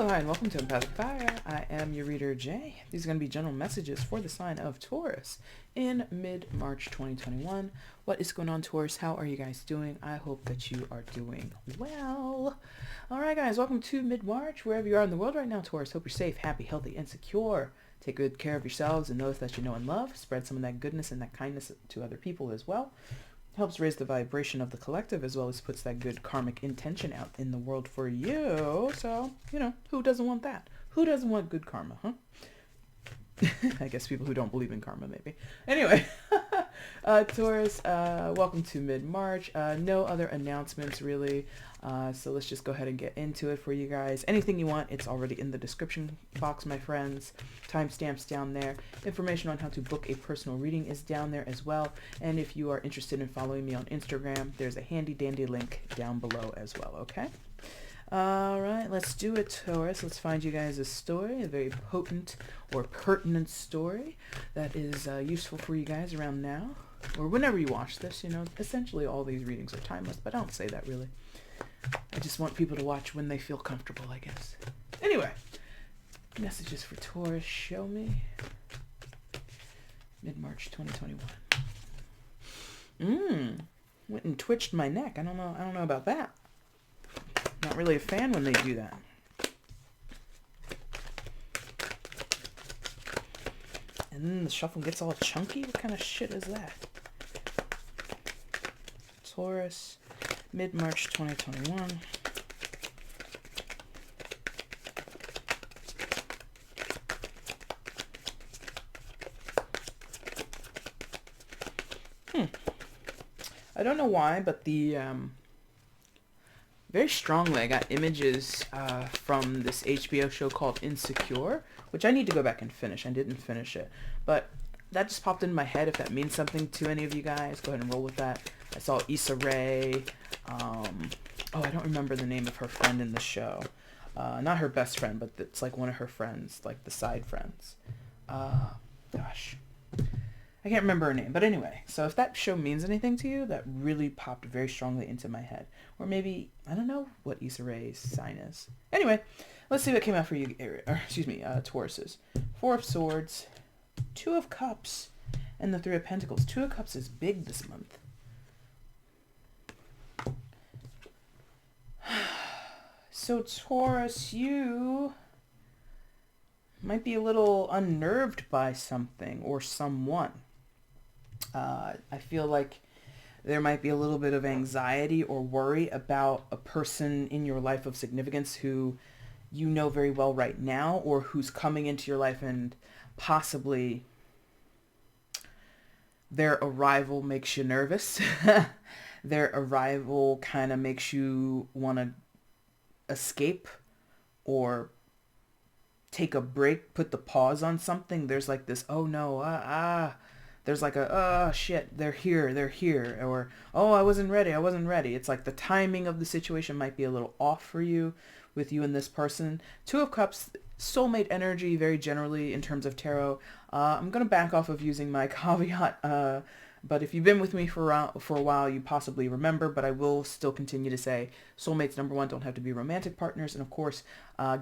Hello, hi, and welcome to EmpathicFire. I am your reader, Jay. These are going to be general messages for the sign of Taurus in mid-March 2021. What is going on, Taurus? How are you guys doing? I hope that you are doing well. All right, guys, welcome to mid-March, wherever you are in the world right now, Taurus. Hope you're safe, happy, healthy, and secure. Take good care of yourselves and those that you know and love. Spread some of that goodness and that kindness to other people as well. Helps raise the vibration of the collective, as well as puts that good karmic intention out in the world for you. So, who doesn't want that? Who doesn't want good karma, huh? I guess people who don't believe in karma, maybe. Anyway, Taurus, welcome to mid-March. No other announcements, really. So let's just go ahead and get into it for you guys. Anything you want, it's already in the description box, my friends. Timestamps down there. Information on how to book a personal reading is down there as well. And if you are interested in following me on Instagram, there's a handy dandy link down below as well, okay? All right, let's do it, Taurus. Let's find you guys a story, a very potent or pertinent story that is useful for you guys around now or whenever you watch this. Essentially all these readings are timeless, but I don't say that really. I just want people to watch when they feel comfortable, I guess. Anyway, messages for Taurus, show me. Mid-March 2021. Went and twitched my neck. I don't know about that. Not really a fan when they do that. And then the shuffle gets all chunky? What kind of shit is that? Taurus, mid-March 2021. I don't know why, but the very strongly I got images from this HBO show called Insecure, which I need to go back and finish. I didn't finish it, but that just popped in my head. If that means something to any of you guys, go ahead and roll with that. I saw Issa Rae. I don't remember the name of her friend in the show. Not her best friend, but it's like one of her friends, like the side friends. Gosh. I can't remember her name, but anyway, so if that show means anything to you, that really popped very strongly into my head. Or maybe, I don't know what Issa Rae's sign is. Anyway, let's see what came out for you, Tauruses. Four of Swords, Two of Cups, and the Three of Pentacles. Two of Cups is big this month. So Taurus, you might be a little unnerved by something or someone. I feel like there might be a little bit of anxiety or worry about a person in your life of significance who you know very well right now, or who's coming into your life, and possibly their arrival makes you nervous. Their arrival kind of makes you want to escape or take a break, put the pause on something. There's like this, oh no, there's like a, oh shit, they're here, or, oh, I wasn't ready. It's like the timing of the situation might be a little off for you, with you and this person. Two of Cups, soulmate energy, very generally in terms of tarot. I'm going to back off of using my caveat, but if you've been with me for a while, you possibly remember, but I will still continue to say soulmates, number one, don't have to be romantic partners. And of course,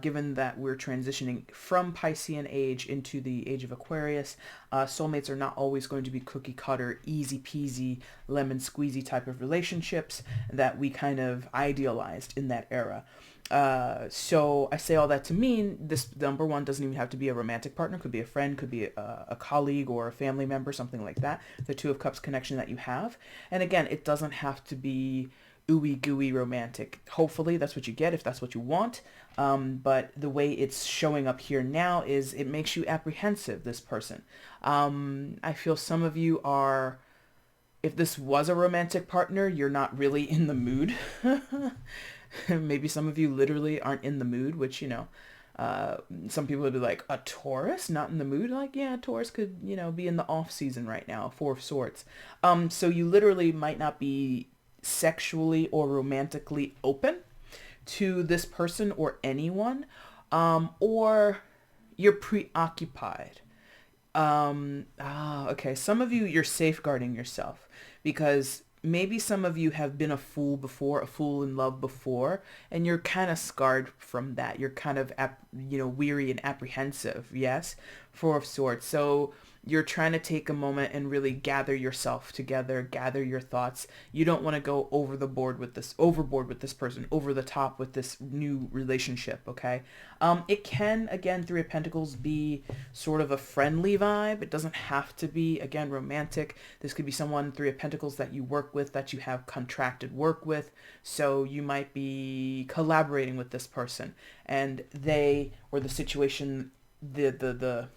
given that we're transitioning from Piscean age into the age of Aquarius, soulmates are not always going to be cookie cutter, easy peasy, lemon squeezy type of relationships that we kind of idealized in that era. So I say all that to mean this number one doesn't even have to be a romantic partner. Could be a friend, could be a colleague or a family member, something like that. The Two of Cups connection that you have. And again, it doesn't have to be ooey gooey romantic. Hopefully that's what you get if that's what you want. But the way it's showing up here now is it makes you apprehensive, this person. I feel some of you are, if this was a romantic partner, you're not really in the mood. Maybe some of you literally aren't in the mood, which, some people would be like, a Taurus not in the mood? Like, yeah, Taurus could, be in the off season right now, Four of Swords. So you literally might not be sexually or romantically open to this person or anyone, or you're preoccupied. Okay, some of you, you're safeguarding yourself because maybe some of you have been a fool before, a fool in love before, and you're kind of scarred from that. You're kind of, weary and apprehensive, yes, Four of Swords. So you're trying to take a moment and really gather yourself together, gather your thoughts. You don't want to go overboard with this person, over the top with this new relationship, okay? It can, again, Three of Pentacles, be sort of a friendly vibe. It doesn't have to be, again, romantic. This could be someone, Three of Pentacles, that you work with, that you have contracted work with. So you might be collaborating with this person, and they, or the situation, the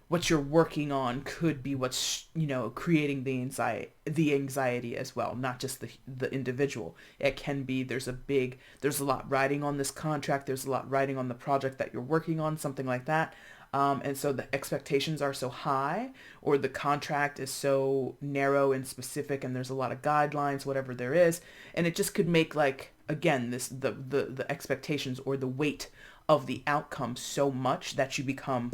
what you're working on could be what's, creating the anxiety as well, not just the individual. It can be there's a lot riding on this contract, there's a lot riding on the project that you're working on, something like that. And so the expectations are so high, or the contract is so narrow and specific, and there's a lot of guidelines, whatever there is, and it just could make, like, again, the expectations or the weight of the outcome so much that you become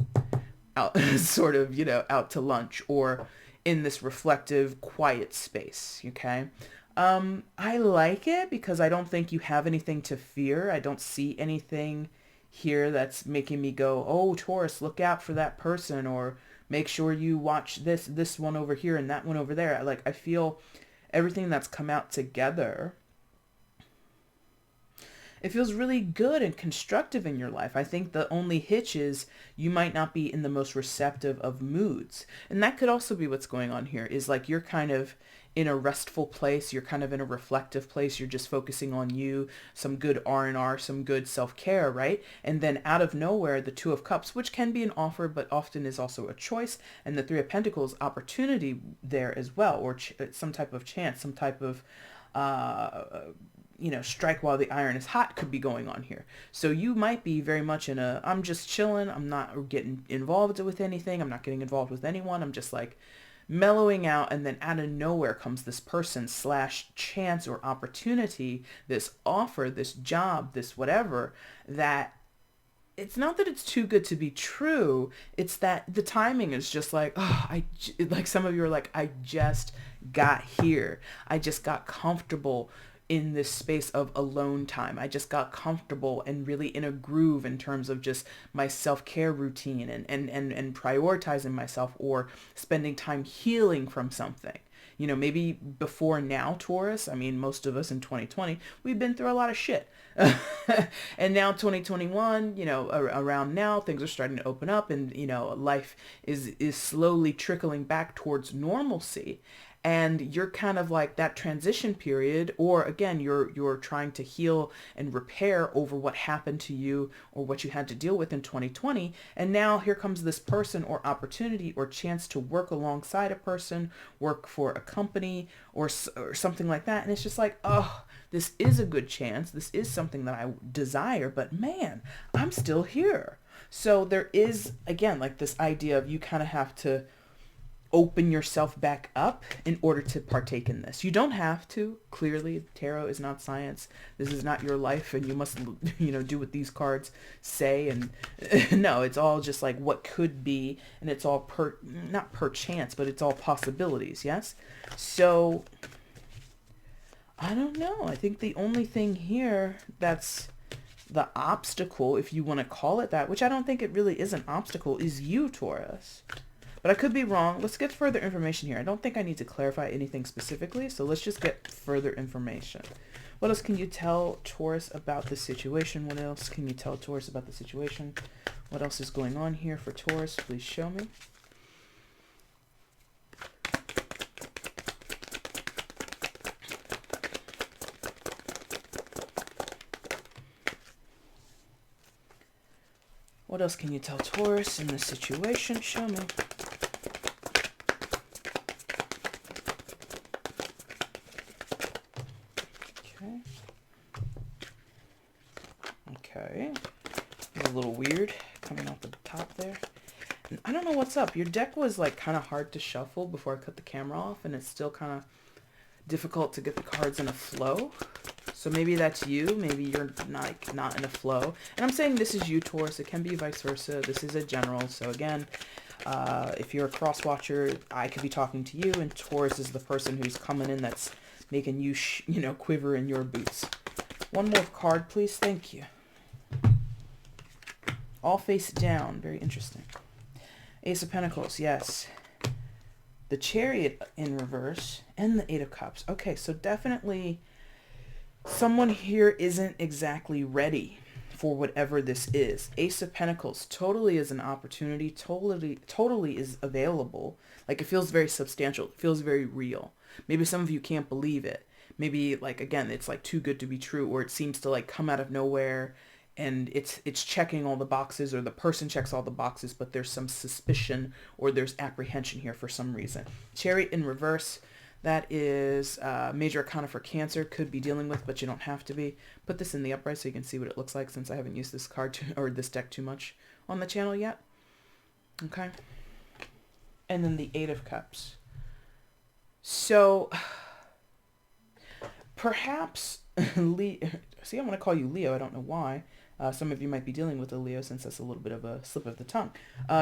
out sort of, out to lunch or in this reflective, quiet space. Okay. I like it because I don't think you have anything to fear. I don't see anything here that's making me go, oh, Taurus, look out for that person, or make sure you watch this one over here and that one over there. I feel everything that's come out together, it feels really good and constructive in your life. I think the only hitch is you might not be in the most receptive of moods. And that could also be what's going on here, is like you're kind of in a restful place. You're kind of in a reflective place. You're just focusing on you, some good R&R, some good self-care, right? And then out of nowhere, the Two of Cups, which can be an offer, but often is also a choice. And the Three of Pentacles, opportunity there as well, or some type of chance, some type of strike while the iron is hot could be going on here. So you might be very much in I'm just chilling. I'm not getting involved with anything. I'm not getting involved with anyone. I'm just like mellowing out. And then out of nowhere comes this person / chance or opportunity, this offer, this job, this whatever, that it's not that it's too good to be true. It's that the timing is just like, like some of you are like, I just got here. I just got comfortable in this space of alone time. I just got comfortable and really in a groove in terms of just my self-care routine and prioritizing myself, or spending time healing from something. Maybe before now, Taurus, I mean, most of us in 2020, we've been through a lot of shit. And now 2021, around now, things are starting to open up, and, life is slowly trickling back towards normalcy. And you're kind of like that transition period, or again, you're trying to heal and repair over what happened to you or what you had to deal with in 2020. And now here comes this person or opportunity or chance to work alongside a person, work for a company or something like that. And it's just like, oh, this is a good chance. This is something that I desire, but man, I'm still here. So there is, again, like this idea of you kind of have to open yourself back up in order to partake in this. You don't have to. Clearly, tarot is not science. This is not your life, and you must, do what these cards say. And no, it's all just like what could be, and it's all not per chance, but it's all possibilities. Yes. So I don't know. I think the only thing here that's the obstacle, if you want to call it that, which I don't think it really is an obstacle, is you, Taurus. But I could be wrong. Let's get further information here. I don't think I need to clarify anything specifically, so let's just get further information. What else can you tell Taurus about the situation? What else can you tell Taurus about the situation? What else is going on here for Taurus? Please show me. What else can you tell Taurus in this situation? Show me. Okay. It's a little weird coming off the top there. And I don't know what's up. Your deck was like kind of hard to shuffle before I cut the camera off, and it's still kind of difficult to get the cards in a flow. So maybe that's you. Maybe you're not in a flow. And I'm saying this is you, Taurus. It can be vice versa. This is a general. So again, if you're a cross watcher, I could be talking to you, and Taurus is the person who's coming in that's making you, quiver in your boots. One more card, please. Thank you. All face down. Very interesting. Ace of Pentacles. Yes. The Chariot in reverse and the Eight of Cups. Okay, so definitely someone here isn't exactly ready for whatever this is. Ace of Pentacles totally is an opportunity, totally is available. Like, it feels very substantial. It feels very real. Maybe some of you can't believe it. Maybe, like, again, it's like too good to be true, or it seems to like come out of nowhere and it's checking all the boxes, or the person checks all the boxes, but there's some suspicion or there's apprehension here for some reason. Chariot in reverse. That is major arcana for Cancer. Could be dealing with, but you don't have to be. Put this in the upright so you can see what it looks like, since I haven't used this card or this deck too much on the channel yet. Okay. And then the Eight of Cups. So perhaps see, I want to call you Leo. I don't know why. Some of you might be dealing with a Leo, since that's a little bit of a slip of the tongue.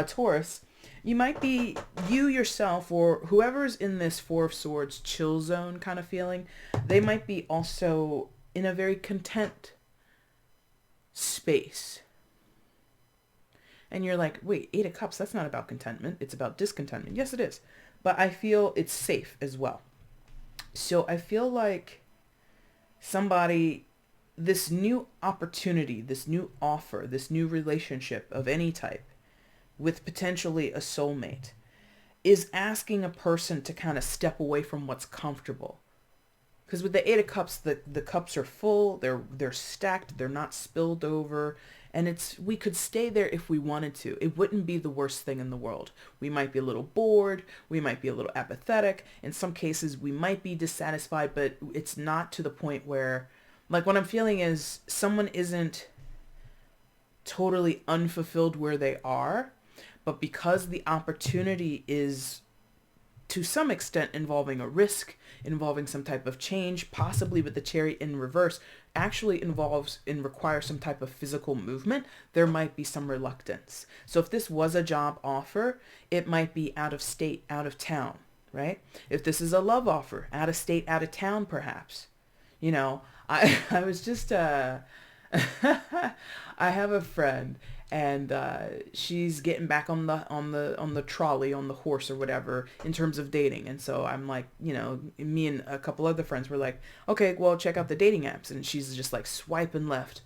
Taurus. You might be, you yourself or whoever's in this Four of Swords chill zone kind of feeling, they might be also in a very content space. And you're like, wait, Eight of Cups, that's not about contentment. It's about discontentment. Yes, it is. But I feel it's safe as well. So I feel like somebody, this new opportunity, this new offer, this new relationship of any type, with potentially a soulmate, is asking a person to kind of step away from what's comfortable. Because with the Eight of Cups, the cups are full, they're stacked, they're not spilled over, and we could stay there if we wanted to. It wouldn't be the worst thing in the world. We might be a little bored, we might be a little apathetic, in some cases we might be dissatisfied, but it's not to the point where, like, what I'm feeling is someone isn't totally unfulfilled where they are, but because the opportunity is to some extent involving a risk, involving some type of change, possibly with the Chariot in reverse, actually involves and requires some type of physical movement, there might be some reluctance. So if this was a job offer, it might be out of state, out of town, right? If this is a love offer, out of state, out of town, perhaps. I was just, I have a friend, and she's getting back on the trolley, on the horse or whatever, in terms of dating. And so I'm like, me and a couple other friends were like, okay, well, check out the dating apps. And she's just like swiping left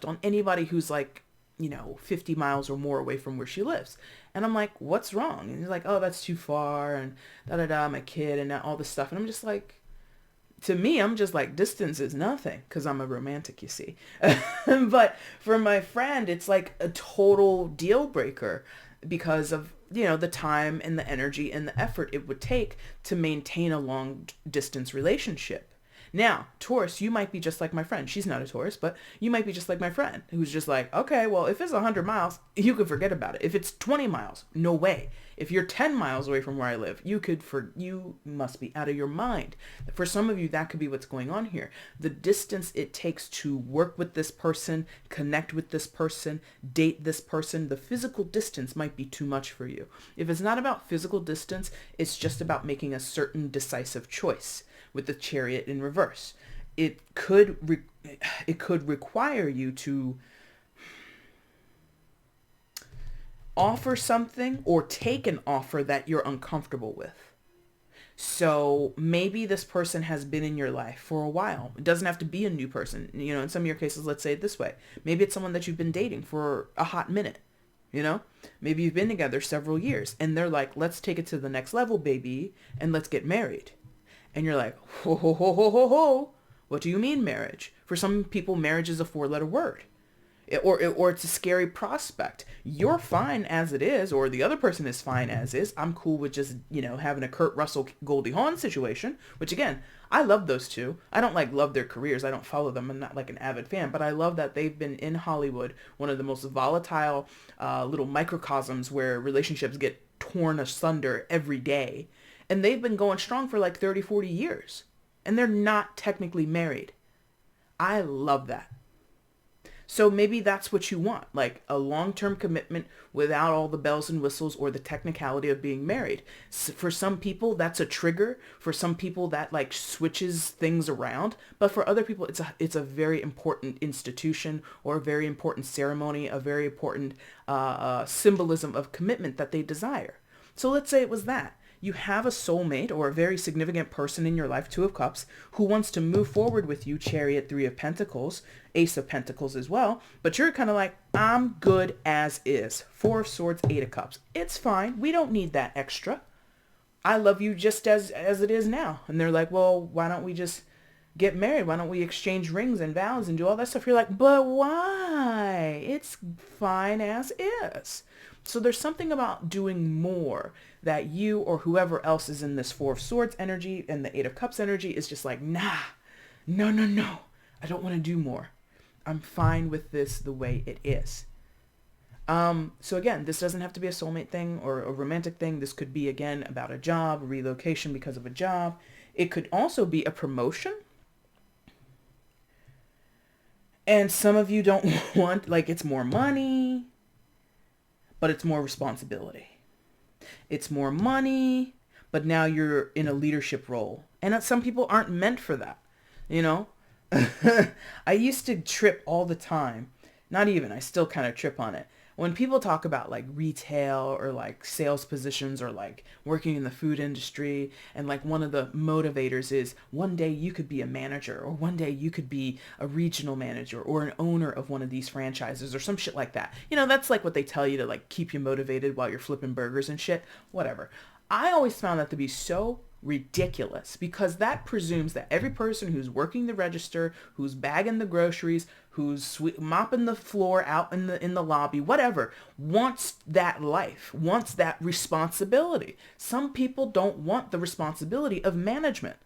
on anybody who's like, 50 miles or more away from where she lives. And I'm like, what's wrong? And he's like, oh, that's too far, and my kid, and all this stuff. And I'm just like, to me, I'm just like, distance is nothing, because I'm a romantic, you see. But for my friend, it's like a total deal breaker because of, the time and the energy and the effort it would take to maintain a long distance relationship. Now, Taurus, you might be just like my friend. She's not a Taurus, but you might be just like my friend, who's just like, okay, well, if it's 100 miles, you could forget about it. If it's 20 miles, no way. If you're 10 miles away from where I live, you must be out of your mind. For some of you, that could be what's going on here. The distance it takes to work with this person, connect with this person, date this person, the physical distance might be too much for you. If it's not about physical distance, it's just about making a certain decisive choice with the Chariot in reverse. It could require you to offer something or take an offer that you're uncomfortable with. So maybe this person has been in your life for a while. It doesn't have to be a new person. In some of your cases, let's say it this way. Maybe it's someone that you've been dating for a hot minute. Maybe you've been together several years, and they're like, let's take it to the next level, baby, and let's get married. And you're like, ho, ho, ho, ho, ho, ho. What do you mean marriage? For some people, marriage is a 4-letter word. Or it's a scary prospect. You're fine as it is, or the other person is fine as is. I'm cool with just, having a Kurt Russell, Goldie Hawn situation, which again, I love those two. I don't love their careers. I don't follow them. I'm not like an avid fan, but I love that they've been in Hollywood, one of the most volatile little microcosms where relationships get torn asunder every day. And they've been going strong for like 30, 40 years. and they're not technically married. I love that. So maybe that's what you want, like a long-term commitment without all the bells and whistles or the technicality of being married. For some people, that's a trigger. For some people, that like switches things around. But for other people, it's a very important institution or a very important ceremony, a very important symbolism of commitment that they desire. So let's say it was that. You have a soulmate or a very significant person in your life, Two of Cups, who wants to move forward with you, Chariot, Three of Pentacles, Ace of Pentacles as well. But you're kind of like, I'm good as is. Four of Swords, Eight of Cups. It's fine. We don't need that extra. I love you just as it is now. And they're like, well, why don't we just get married? Why don't we exchange rings and vows and do all that stuff? You're like, but why? It's fine as is. So there's something about doing more that you or whoever else is in this Four of Swords energy and the Eight of Cups energy is just like, nah, no. I don't want to do more. I'm fine with this the way it is. So again, this doesn't have to be a soulmate thing or a romantic thing. This could be, again, about a job, relocation because of a job. It could also be a promotion. And some of you don't want, like, it's more money, but it's more responsibility. It's more money, but now you're in a leadership role. And some people aren't meant for that, you know? I used to trip all the time. Not even, I still kind of trip on it. When people talk about like retail or like sales positions or like working in the food industry, and like one of the motivators is one day you could be a manager, or one day you could be a regional manager or an owner of one of these franchises or some shit like that. You know, that's like what they tell you to like keep you motivated while you're flipping burgers and shit, whatever. I always found that to be so ridiculous, because that presumes that every person who's working the register, who's bagging the groceries, who's mopping the floor out in the lobby, whatever, wants that life, wants that responsibility. Some people don't want the responsibility of management,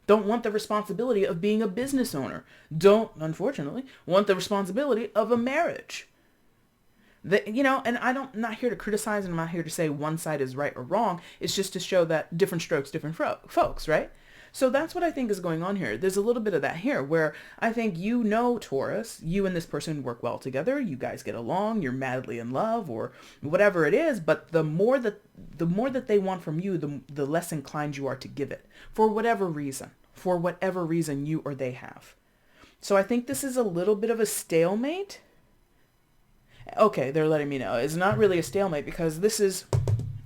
don't want the responsibility of being a business owner, don't, unfortunately, want the responsibility of a marriage. You know, and I'm not here to criticize, and I'm not here to say one side is right or wrong. It's just to show that different strokes, different folks, right? So that's what I think is going on here. There's a little bit of that here where I think, you know, Taurus, you and this person work well together. You guys get along. You're madly in love or whatever it is. But the more that they want from you, the less inclined you are to give it for whatever reason you or they have. So I think this is a little bit of a stalemate. Okay, they're letting me know. It's not really a stalemate because this is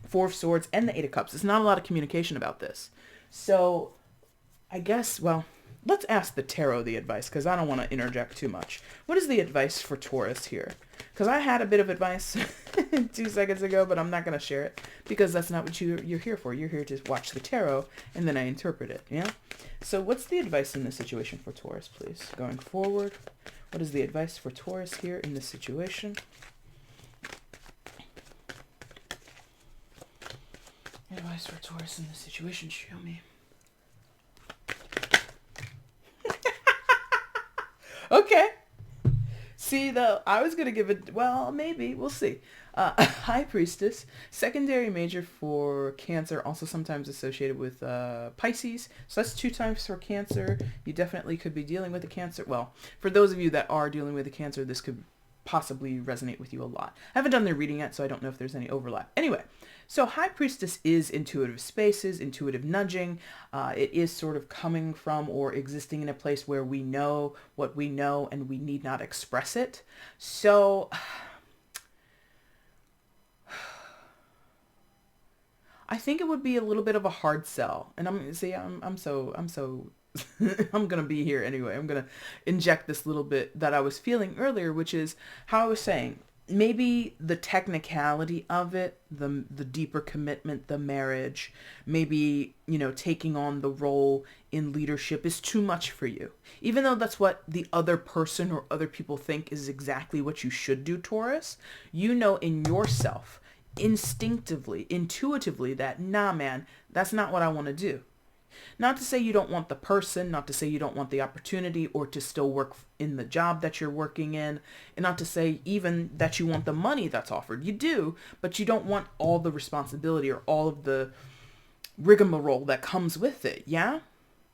Four of Swords and the Eight of Cups. There's not a lot of communication about this. So I guess, well, let's ask the tarot the advice, because I don't want to interject too much. What is the advice for Taurus here? Because I had a bit of advice 2 seconds ago, but I'm not going to share it because that's not what you're here for. You're here to watch the tarot and then I interpret it, yeah? So what's the advice in this situation for Taurus, please? Going forward, what is the advice for Taurus here in this situation? Advice for Taurus in this situation, show me. Okay. See, though, I was going to give it, well, maybe, we'll see. High Priestess, secondary major for Cancer, also sometimes associated with Pisces. So that's 2 times for Cancer. You definitely could be dealing with a Cancer. Well, for those of you that are dealing with a Cancer, this could possibly resonate with you a lot. I haven't done the reading yet, so I don't know if there's any overlap. Anyway, so High Priestess is intuitive spaces, intuitive nudging. It is sort of coming from or existing in a place where we know what we know and we need not express it. So I think it would be a little bit of a hard sell. And I'm so I'm going to be here anyway. I'm going to inject this little bit that I was feeling earlier, which is how I was saying, maybe the technicality of it, the deeper commitment, the marriage, maybe, you know, taking on the role in leadership is too much for you. Even though that's what the other person or other people think is exactly what you should do, Taurus, you know in yourself, instinctively, intuitively, that, nah, man, that's not what I want to do. Not to say you don't want the person, not to say you don't want the opportunity or to still work in the job that you're working in, and not to say even that you want the money that's offered. You do, but you don't want all the responsibility or all of the rigmarole that comes with it, yeah?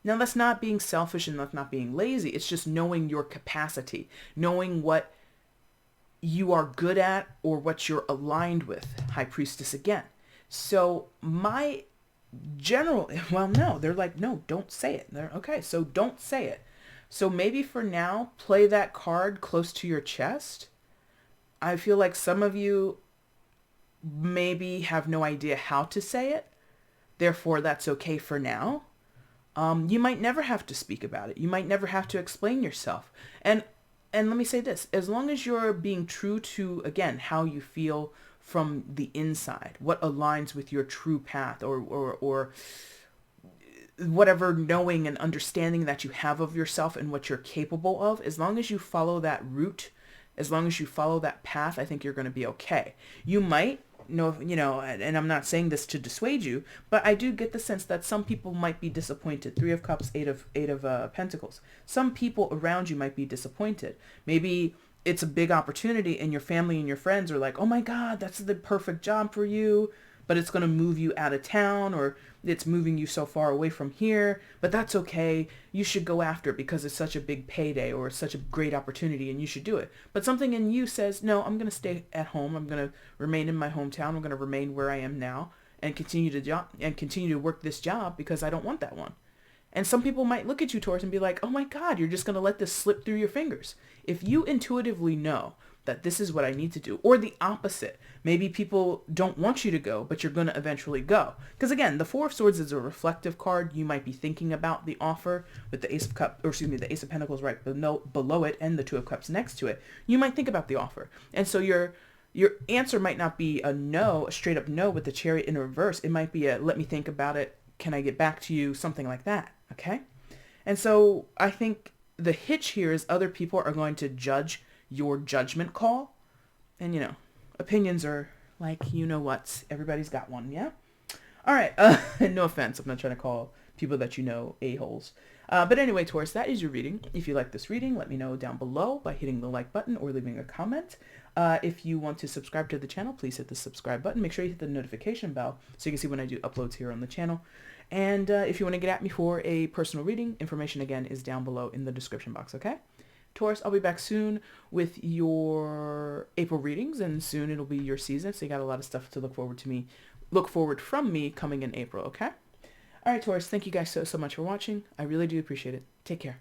Now, that's not being selfish and that's not being lazy. It's just knowing your capacity, knowing what you are good at or what you're aligned with. High Priestess again. So my general, well, no, they're like, no, don't say it. They're okay, so don't say it. So maybe for now, play that card close to your chest. I feel like some of you maybe have no idea how to say it. Therefore, that's okay for now. You might never have to speak about it. You might never have to explain yourself. And let me say this, as long as you're being true to, again, how you feel from the inside, what aligns with your true path, or whatever knowing and understanding that you have of yourself and what you're capable of, as long as you follow that route, as long as you follow that path, I think you're going to be okay. You might know, and I'm not saying this to dissuade you, but I do get the sense that some people might be disappointed. Three of Cups, eight of Pentacles. Some people around you might be disappointed. Maybe it's a big opportunity and your family and your friends are like, oh my God, that's the perfect job for you, but it's going to move you out of town, or it's moving you so far away from here, but that's okay. You should go after it because it's such a big payday or it's such a great opportunity and you should do it. But something in you says, no, I'm going to stay at home. I'm going to remain in my hometown. I'm going to remain where I am now and continue to work this job because I don't want that one. And some people might look at you, Taurus, and be like, oh my God, you're just going to let this slip through your fingers. If you intuitively know that this is what I need to do, or the opposite, maybe people don't want you to go, but you're going to eventually go. Because again, the Four of Swords is a reflective card. You might be thinking about the offer with the Ace of Cups, or excuse me, the Ace of Pentacles right below it and the Two of Cups next to it. You might think about the offer. And so your answer might not be a no, a straight up no with the Chariot in reverse. It might be a let me think about it. Can I get back to you? Something like that. Okay. And so I think the hitch here is other people are going to judge your judgment call. And opinions are like, what, everybody's got one. Yeah. All right. No offense. I'm not trying to call people that a-holes. But anyway, Taurus, that is your reading. If you like this reading, let me know down below by hitting the like button or leaving a comment. If you want to subscribe to the channel, please hit the subscribe button. Make sure you hit the notification bell so you can see when I do uploads here on the channel. And if you want to get at me for a personal reading, information again is down below in the description box, okay? Taurus, I'll be back soon with your April readings, and soon it'll be your season, so you got a lot of stuff to look forward from me coming in April, okay? All right, Taurus, thank you guys so much for watching. I really do appreciate it. Take care.